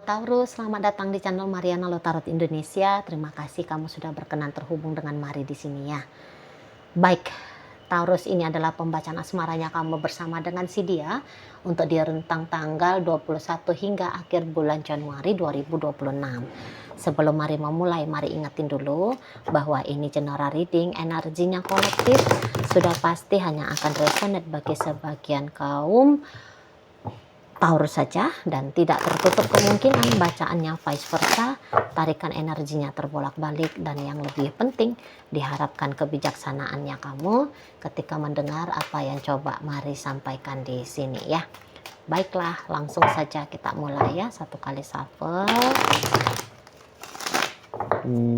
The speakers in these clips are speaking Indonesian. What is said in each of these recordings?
Taurus, selamat datang di channel Mariana Lotarot Indonesia. Terima kasih kamu sudah berkenan terhubung dengan Mari di sini ya. Baik, Taurus, ini adalah pembacaan asmaranya kamu bersama dengan si dia untuk di rentang tanggal 21 hingga akhir bulan Januari 2026. Sebelum Mari memulai, Mari ingetin dulu bahwa ini general reading, energinya kolektif, sudah pasti hanya akan resonate bagi sebagian kaum Taurus saja dan tidak tertutup kemungkinan bacaannya vice versa, tarikan energinya terbolak-balik, dan yang lebih penting diharapkan kebijaksanaannya kamu ketika mendengar apa yang coba Mari sampaikan di sini ya. Baiklah, langsung saja kita mulai ya. Satu kali shuffle.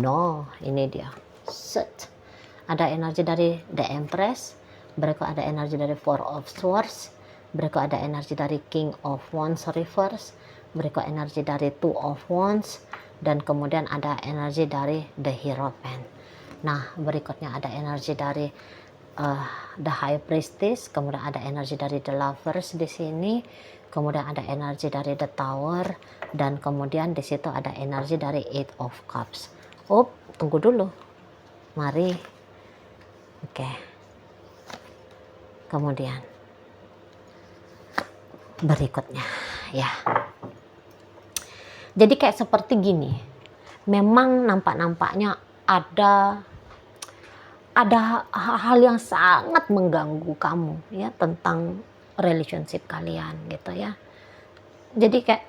No, ini dia. Set. Ada energi dari The Empress, berikut ada energi dari Four of Swords, berikut ada energi dari King of Wands reverse, berikut energi dari Two of Wands, dan kemudian ada energi dari The Hierophant. Nah, berikutnya ada energi dari The High Priestess, kemudian ada energi dari The Lovers di sini, kemudian ada energi dari The Tower, dan kemudian di situ ada energi dari Eight of Cups. Oh, tunggu dulu. Mari. Oke. Kemudian berikutnya ya. Jadi kayak seperti gini. Memang nampaknya ada hal yang sangat mengganggu kamu ya tentang relationship kalian gitu ya. Jadi kayak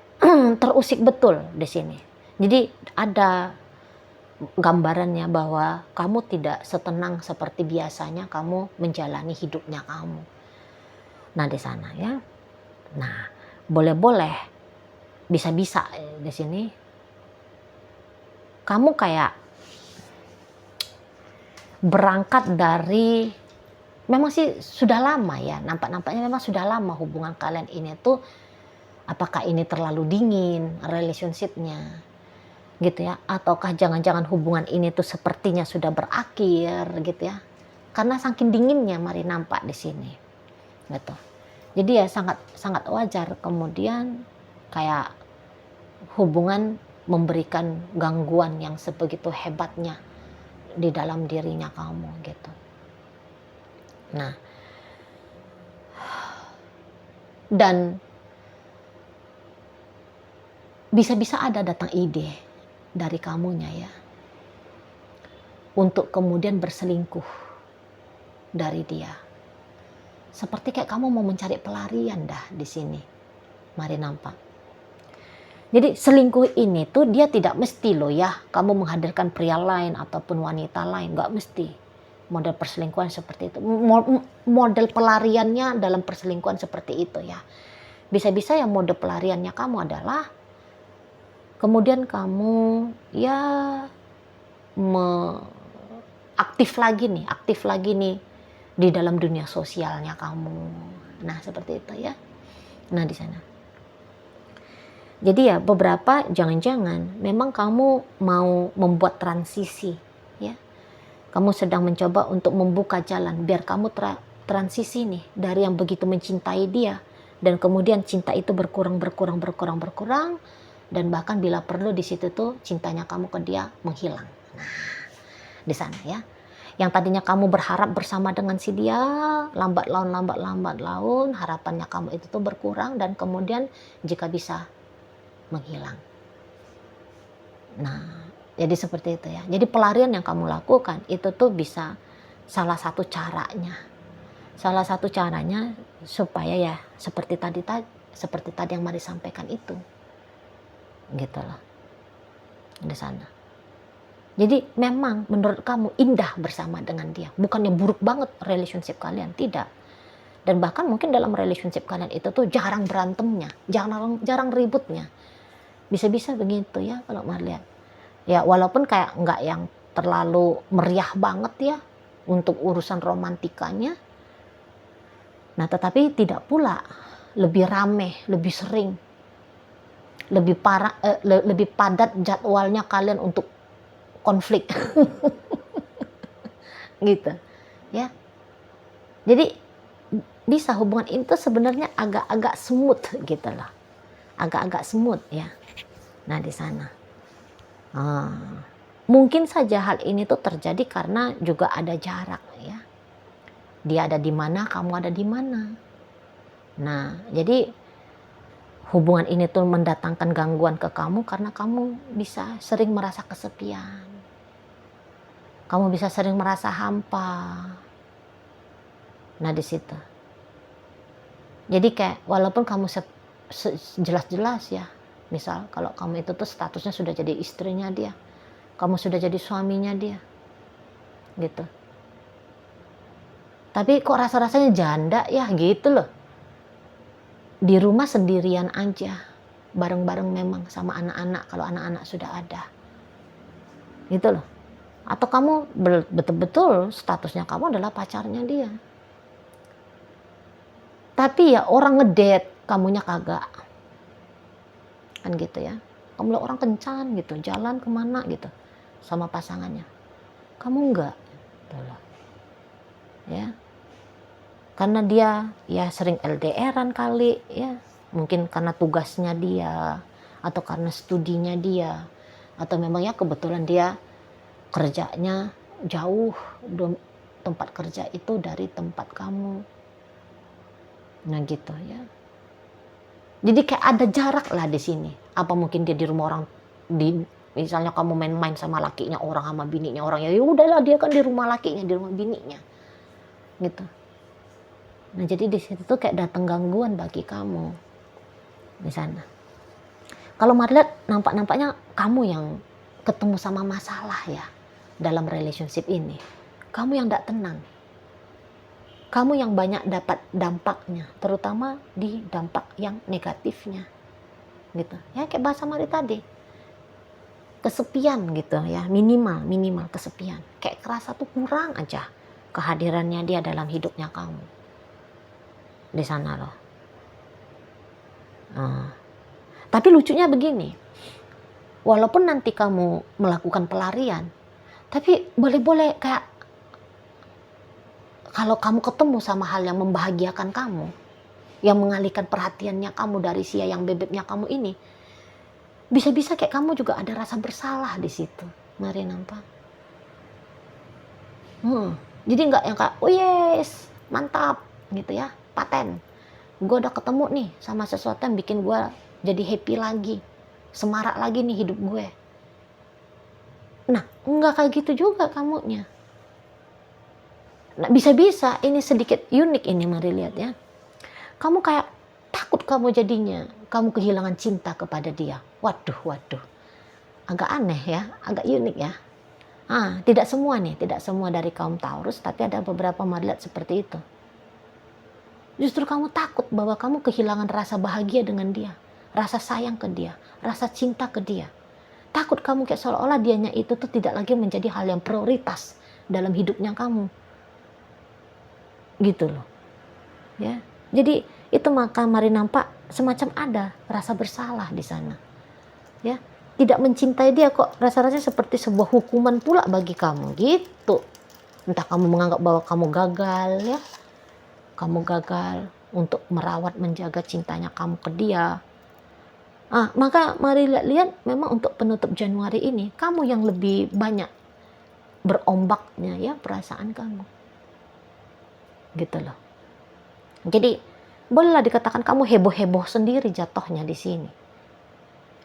terusik betul di sini. Jadi ada gambarannya bahwa kamu tidak setenang seperti biasanya kamu menjalani hidupnya kamu. Nah, di sana ya. Nah, boleh-boleh bisa-bisa di sini kamu kayak berangkat dari, memang sih sudah lama ya, nampaknya memang sudah lama hubungan kalian ini tuh, apakah ini terlalu dingin relationshipnya gitu ya, ataukah jangan-jangan hubungan ini tuh sepertinya sudah berakhir gitu ya, karena saking dinginnya Mari nampak di sini gitu. Jadi ya sangat wajar kemudian kayak hubungan memberikan gangguan yang sebegitu hebatnya di dalam dirinya kamu gitu. Nah, dan bisa-bisa ada datang ide dari kamunya ya untuk kemudian berselingkuh dari dia. Seperti kayak kamu mau mencari pelarian dah di sini. Mari nampak. Jadi selingkuh ini tuh dia tidak mesti loh ya kamu menghadirkan pria lain ataupun wanita lain, nggak mesti. Model perselingkuhan seperti itu. Model pelariannya dalam perselingkuhan seperti itu ya. Bisa-bisa yang mode pelariannya kamu adalah kemudian kamu ya aktif lagi nih di dalam dunia sosialnya kamu. Nah, seperti itu ya. Nah, di sana. Jadi ya beberapa jangan-jangan memang kamu mau membuat transisi ya. Kamu sedang mencoba untuk membuka jalan biar kamu transisi nih dari yang begitu mencintai dia dan kemudian cinta itu berkurang dan bahkan bila perlu di situ tuh cintanya kamu ke dia menghilang. Nah, di sana ya. Yang tadinya kamu berharap bersama dengan si dia, lambat laun harapannya kamu itu tuh berkurang dan kemudian jika bisa menghilang. Nah, jadi seperti itu ya. Jadi pelarian yang kamu lakukan itu tuh bisa salah satu caranya supaya ya seperti tadi yang Mari sampaikan itu. Gitu loh. Di sana. Jadi memang menurut kamu indah bersama dengan dia. Bukannya buruk banget relationship kalian, tidak. Dan bahkan mungkin dalam relationship kalian itu tuh jarang berantemnya, jarang ributnya. Bisa-bisa begitu ya kalau Mari lihat. Ya walaupun kayak nggak yang terlalu meriah banget ya untuk urusan romantikanya. Nah, tetapi tidak pula lebih rame, lebih sering, lebih padat jadwalnya kalian untuk konflik. Gitu ya. Jadi bisa hubungan itu sebenarnya agak-agak smooth gitu loh. Agak-agak smooth ya. Nah di sana. Ah, mungkin saja hal ini tuh terjadi karena juga ada jarak ya. Dia ada di mana, kamu ada di mana. Nah, jadi hubungan ini tuh mendatangkan gangguan ke kamu karena kamu bisa sering merasa kesepian. Kamu bisa sering merasa hampa. Nah, di situ. Jadi kayak walaupun kamu jelas-jelas ya, misal kalau kamu itu tuh statusnya sudah jadi istrinya dia, kamu sudah jadi suaminya dia, gitu. Tapi kok rasa-rasanya janda ya gitu loh. Di rumah sendirian aja, bareng-bareng memang sama anak-anak kalau anak-anak sudah ada. Gitu loh. Atau kamu betul-betul statusnya kamu adalah pacarnya dia. Tapi ya orang ngedate, kamunya kagak. Kan gitu ya. Kamu lihat orang kencan gitu, jalan kemana gitu sama pasangannya. Kamu enggak. Gitu loh. Ya. Karena dia ya sering LDRan kali ya. Mungkin karena tugasnya dia atau karena studinya dia atau memang ya kebetulan dia kerjanya jauh, tempat kerja itu dari tempat kamu. Nah gitu ya. Jadi kayak ada jarak lah di sini. Apa mungkin dia di rumah orang, misalnya kamu main-main sama lakinya orang, sama bininya orang, ya udahlah dia kan di rumah lakinya, di rumah bininya. Gitu. Nah jadi di situ tuh kayak datang gangguan bagi kamu di sana. Kalau Marlet nampaknya kamu yang ketemu sama masalah ya dalam relationship ini. Kamu yang tidak tenang. Kamu yang banyak dapat dampaknya, terutama di dampak yang negatifnya. Gitu. Ya kayak bahasa Mari tadi. Kesepian gitu ya, minimal kesepian. Kayak kerasa tuh kurang aja kehadirannya dia dalam hidupnya kamu. Di sana loh. Tapi lucunya begini. Walaupun nanti kamu melakukan pelarian, tapi boleh-boleh kayak kalau kamu ketemu sama hal yang membahagiakan kamu, yang mengalihkan perhatiannya kamu dari si yang bebeknya kamu ini, bisa-bisa kayak kamu juga ada rasa bersalah di situ. Mari nampak. Jadi nggak yang kayak, oh yes, mantap gitu ya, paten. Gue udah ketemu nih sama sesuatu yang bikin gue jadi happy lagi, semarak lagi nih hidup gue. Nah, nggak kayak gitu juga kamunya. Nah, bisa-bisa ini sedikit unik ini, mari lihat ya. Kamu kayak takut kamu jadinya, kamu kehilangan cinta kepada dia. Waduh. Agak aneh ya, agak unik ya. Tidak semua dari kaum Taurus, tapi ada beberapa mari lihat seperti itu. Justru kamu takut bahwa kamu kehilangan rasa bahagia dengan dia, rasa sayang ke dia, rasa cinta ke dia. Takut kamu kayak seolah-olah dianya itu tuh tidak lagi menjadi hal yang prioritas dalam hidupnya kamu. Gitu loh. Ya. Jadi itu maka mari nampak semacam ada rasa bersalah di sana. Ya. Tidak mencintai dia kok rasa-rasanya seperti sebuah hukuman pula bagi kamu gitu. Entah kamu menganggap bahwa kamu gagal ya. Kamu gagal untuk merawat menjaga cintanya kamu ke dia. Maka mari lihat memang untuk penutup Januari ini kamu yang lebih banyak berombaknya ya perasaan kamu. Gitu loh. Jadi bolehlah dikatakan kamu heboh-heboh sendiri jatuhnya di sini.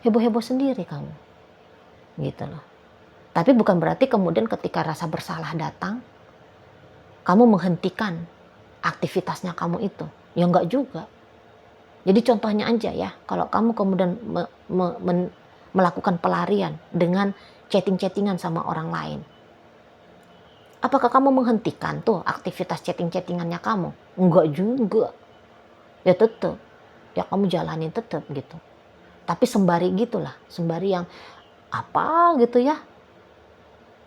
Heboh-heboh sendiri kamu. Gitu loh. Tapi bukan berarti kemudian ketika rasa bersalah datang kamu menghentikan aktivitasnya kamu itu. Ya enggak juga. Jadi contohnya aja ya, kalau kamu kemudian melakukan pelarian dengan chatting-chattingan sama orang lain. Apakah kamu menghentikan tuh aktivitas chatting-chattingannya kamu? Enggak juga. Ya tetap. Ya kamu jalanin tetap gitu. Tapi sembari gitulah, sembari yang apa gitu ya.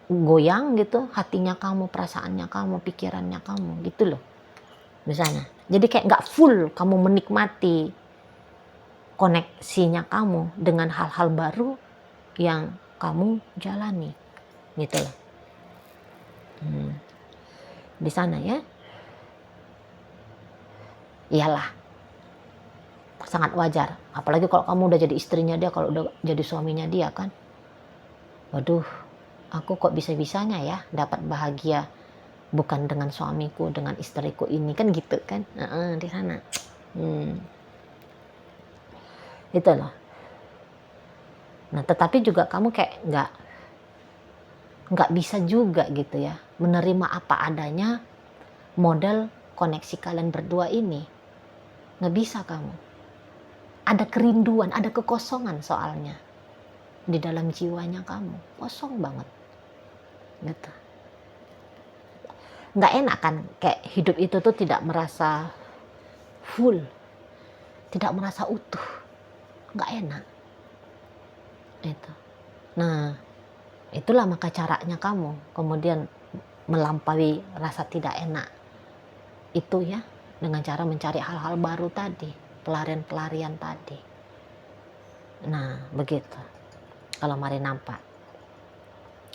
Goyang gitu hatinya kamu, perasaannya kamu, pikirannya kamu gitu loh. Misalnya. Jadi kayak nggak full kamu menikmati koneksinya kamu dengan hal-hal baru yang kamu jalani. Gitu loh. Di sana ya. Iyalah. sangat wajar. Apalagi kalau kamu udah jadi istrinya dia, kalau udah jadi suaminya dia kan. Waduh, aku kok bisa-bisanya ya dapat bahagia bukan dengan suamiku, dengan istriku ini kan gitu kan. Di sana. Itu loh. Nah, tetapi juga kamu kayak nggak bisa juga gitu ya menerima apa adanya model koneksi kalian berdua ini. Nggak bisa kamu. Ada kerinduan, ada kekosongan soalnya di dalam jiwanya kamu, kosong banget gitu. Nggak enak kan, kayak hidup itu tuh tidak merasa full, tidak merasa utuh, nggak enak itu. Nah, itulah maka caranya kamu kemudian melampaui rasa tidak enak itu ya, dengan cara mencari hal-hal baru tadi, pelarian-pelarian tadi. Nah, begitu kalau mari nampak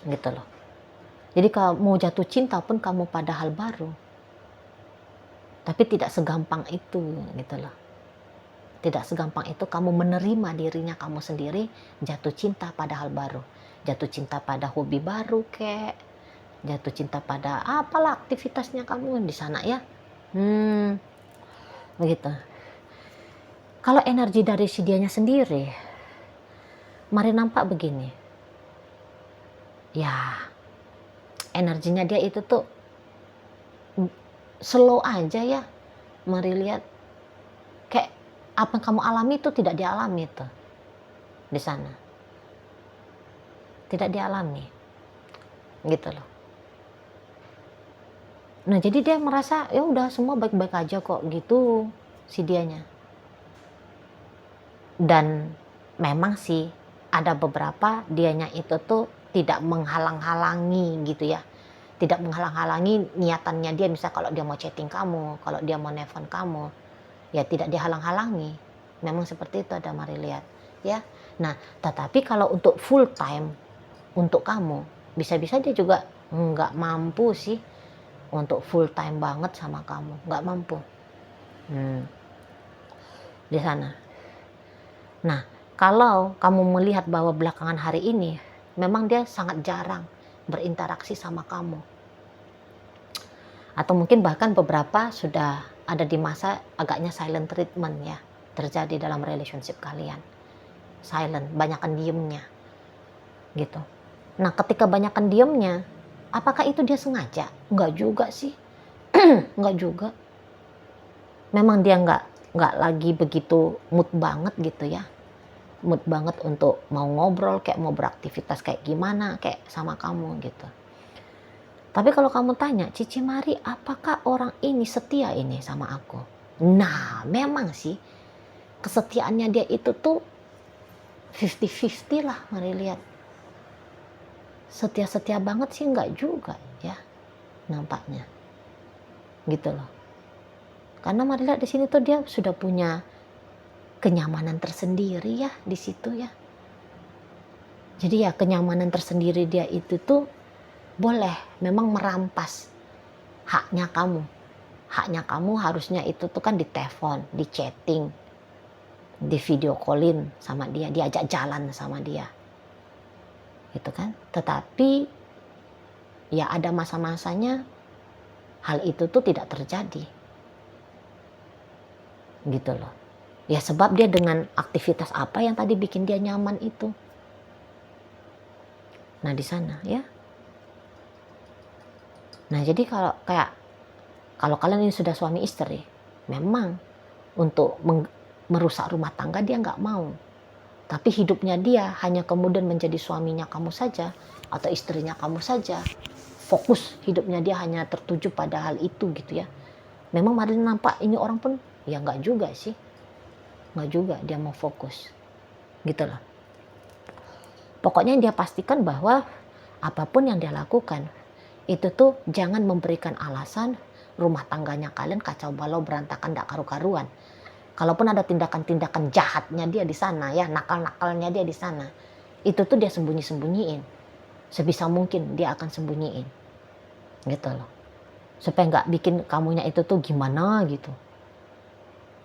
gitu loh. Jadi kalau mau jatuh cinta pun kamu pada hal baru, tapi tidak segampang itu gitu loh. Tidak segampang itu kamu menerima dirinya kamu sendiri jatuh cinta pada hal baru, jatuh cinta pada hobi baru kek, jatuh cinta pada apalah aktivitasnya kamu di sana ya. Begitu. Kalau energi dari si dianya sendiri, mari nampak begini. Ya, energinya dia itu tuh slow aja ya. Mari lihat, kayak apa yang kamu alami itu tidak dialami tuh di sana. Tidak dialami. Gitu loh. Nah, jadi dia merasa ya udah semua baik-baik aja kok gitu si dianya. Dan memang sih ada beberapa dianya itu tuh tidak menghalang-halangi gitu ya. Tidak menghalang-halangi niatannya dia, misal kalau dia mau chatting kamu, kalau dia mau nelfon kamu, ya tidak dihalang-halangi. Memang seperti itu, ada mari lihat ya. Nah, tetapi kalau untuk full time untuk kamu, bisa-bisa dia juga nggak mampu sih untuk full time banget sama kamu, nggak mampu di sana. Nah, kalau kamu melihat bahwa belakangan hari ini memang dia sangat jarang berinteraksi sama kamu, atau mungkin bahkan beberapa sudah ada di masa agaknya silent treatment ya terjadi dalam relationship kalian. Silent, banyakan diemnya gitu. Nah, ketika banyakan diemnya, apakah itu dia sengaja? Enggak juga sih. Enggak juga. Memang dia enggak lagi begitu mood banget gitu ya. Mood banget untuk mau ngobrol, kayak mau beraktivitas kayak gimana, kayak sama kamu gitu. Tapi kalau kamu tanya, Cici Mari, apakah orang ini setia ini sama aku? Nah, memang sih kesetiaannya dia itu tuh 50-50 lah, mari lihat. Setia-setia banget sih enggak juga ya, nampaknya. Gitu loh. Karena mari lihat di sini tuh dia sudah punya kenyamanan tersendiri ya di situ ya. Jadi ya kenyamanan tersendiri dia itu tuh boleh memang merampas haknya kamu. Haknya kamu harusnya itu tuh kan ditelepon, di chatting, di video callin sama dia, diajak jalan sama dia. Gitu kan. Tetapi ya ada masa-masanya hal itu tuh tidak terjadi. Gitu loh. Ya sebab dia dengan aktivitas apa yang tadi bikin dia nyaman itu. Nah di sana ya. Nah jadi kalau kalian ini sudah suami istri, memang untuk merusak rumah tangga dia nggak mau. Tapi hidupnya dia hanya kemudian menjadi suaminya kamu saja atau istrinya kamu saja. Fokus hidupnya dia hanya tertuju pada hal itu gitu ya. Memang mari nampak ini orang pun ya nggak juga sih. Nggak juga dia mau fokus. Gitu loh. Pokoknya dia pastikan bahwa apapun yang dia lakukan itu tuh jangan memberikan alasan rumah tangganya kalian kacau balau, berantakan, gak karu-karuan. Kalaupun ada tindakan-tindakan jahatnya dia di sana ya, nakal-nakalnya dia di sana, itu tuh dia sembunyi-sembunyiin. Sebisa mungkin dia akan sembunyiin. Gitu loh. Supaya nggak bikin kamunya itu tuh gimana gitu.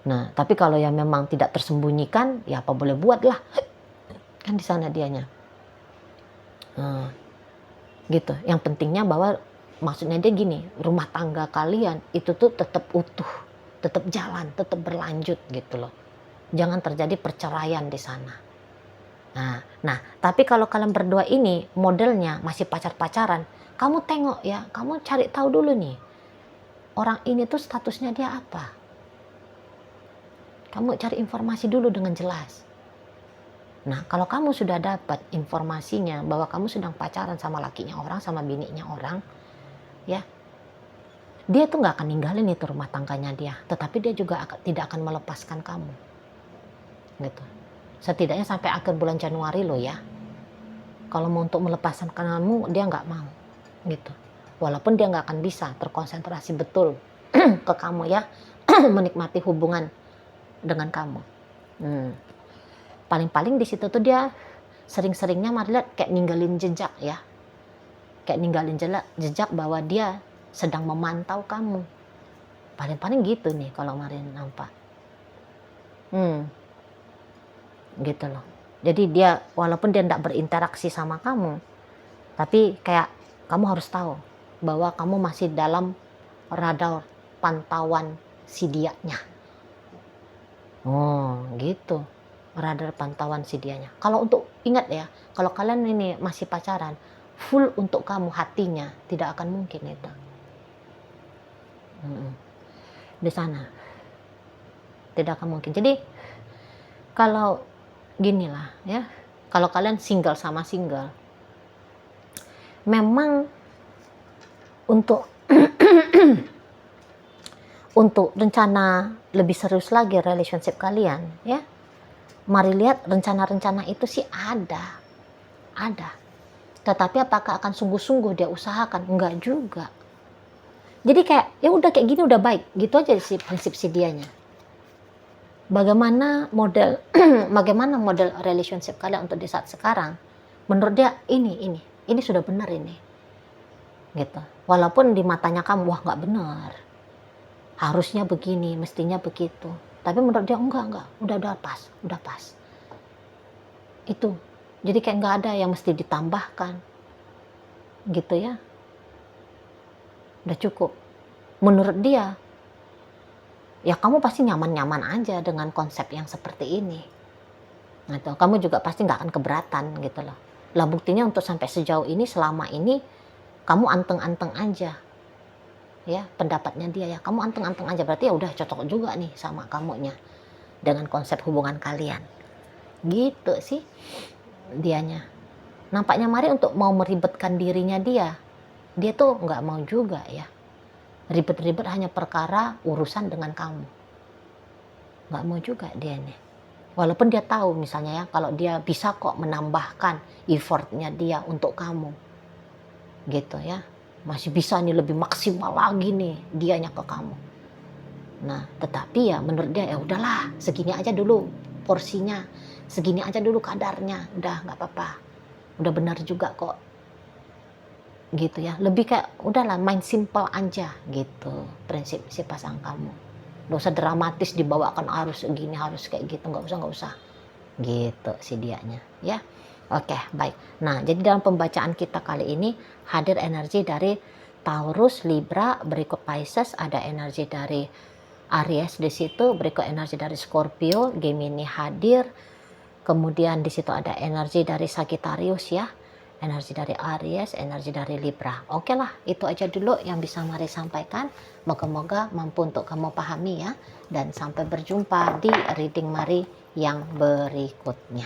Nah, tapi kalau yang memang tidak tersembunyikan, ya apa boleh buat lah. Kan di sana dianya. Nah, gitu. Yang pentingnya bahwa maksudnya dia gini, rumah tangga kalian itu tuh tetap utuh, tetap jalan, tetap berlanjut gitu loh. Jangan terjadi perceraian di sana. Nah, tapi kalau kalian berdua ini modelnya masih pacar-pacaran, kamu tengok ya, kamu cari tahu dulu nih, orang ini tuh statusnya dia apa. Kamu cari informasi dulu dengan jelas. Nah, kalau kamu sudah dapat informasinya bahwa kamu sedang pacaran sama lakinya orang, sama bininya orang, ya, dia tuh nggak akan ninggalin itu rumah tangganya dia, tetapi dia juga tidak akan melepaskan kamu, gitu. Setidaknya sampai akhir bulan Januari loh ya. Kalau mau untuk melepaskan kamu, dia nggak mau, gitu. Walaupun dia nggak akan bisa terkonsentrasi betul ke kamu ya, menikmati hubungan dengan kamu. Paling-paling di situ tuh dia sering-seringnya mari lihat kayak ninggalin jejak ya, kayak ninggalin jejak bahwa dia sedang memantau kamu. Paling-paling gitu nih kalau Marin nampak. Gitu loh. Jadi dia walaupun dia tidak berinteraksi sama kamu, tapi kayak kamu harus tahu bahwa kamu masih dalam radar pantauan si dianya. Oh gitu, radar pantauan si dianya. Kalau untuk ingat ya, kalau kalian ini masih pacaran, full untuk kamu hatinya tidak akan mungkin itu. Di sana tidak akan mungkin. Jadi kalau ginilah ya, kalau kalian single sama single, memang untuk untuk rencana lebih serius lagi relationship kalian ya, mari lihat rencana-rencana itu sih ada, tetapi apakah akan sungguh-sungguh dia usahakan? Enggak juga. Jadi kayak ya udah kayak gini udah baik gitu aja sih prinsip si dianya. Bagaimana model relationship kalian untuk di saat sekarang, menurut dia ini sudah benar ini, gitu. Walaupun di matanya kamu wah nggak benar, harusnya begini, mestinya begitu, tapi menurut dia enggak, udah pas itu. Jadi kayak nggak ada yang mesti ditambahkan, gitu ya, udah cukup menurut dia. Ya kamu pasti nyaman-nyaman aja dengan konsep yang seperti ini. Nah, itu kamu juga pasti nggak akan keberatan gitu loh. Lah buktinya untuk sampai sejauh ini, selama ini kamu anteng-anteng aja. Ya, pendapatnya dia ya, kamu anteng-anteng aja, berarti ya udah cocok juga nih sama kamunya dengan konsep hubungan kalian. Gitu sih dianya. Nampaknya Mari untuk mau meribetkan dirinya dia tuh nggak mau juga ya. Ribet-ribet hanya perkara urusan dengan kamu. Nggak mau juga dia nih. Walaupun dia tahu misalnya ya, kalau dia bisa kok menambahkan effortnya dia untuk kamu. Gitu ya. Masih bisa nih lebih maksimal lagi nih dianya ke kamu. Nah, tetapi ya menurut dia ya udahlah, segini aja dulu porsinya. Segini aja dulu kadarnya. Udah nggak apa-apa. Udah benar juga kok. Gitu ya, lebih kayak udahlah main simple aja gitu prinsip si pasang kamu. Nggak usah dramatis dibawakan harus gini harus kayak gitu, nggak usah gitu si dianya ya. Oke, baik. Nah, jadi dalam pembacaan kita kali ini hadir energi dari Taurus, Libra, berikut Pisces, ada energi dari Aries di situ, berikut energi dari Scorpio, Gemini hadir, kemudian di situ ada energi dari Sagittarius ya, energi dari Aries, energi dari Libra. Oke lah, itu aja dulu yang bisa Mari sampaikan. Moga-moga mampu untuk kamu pahami ya. Dan sampai berjumpa di reading Mari yang berikutnya.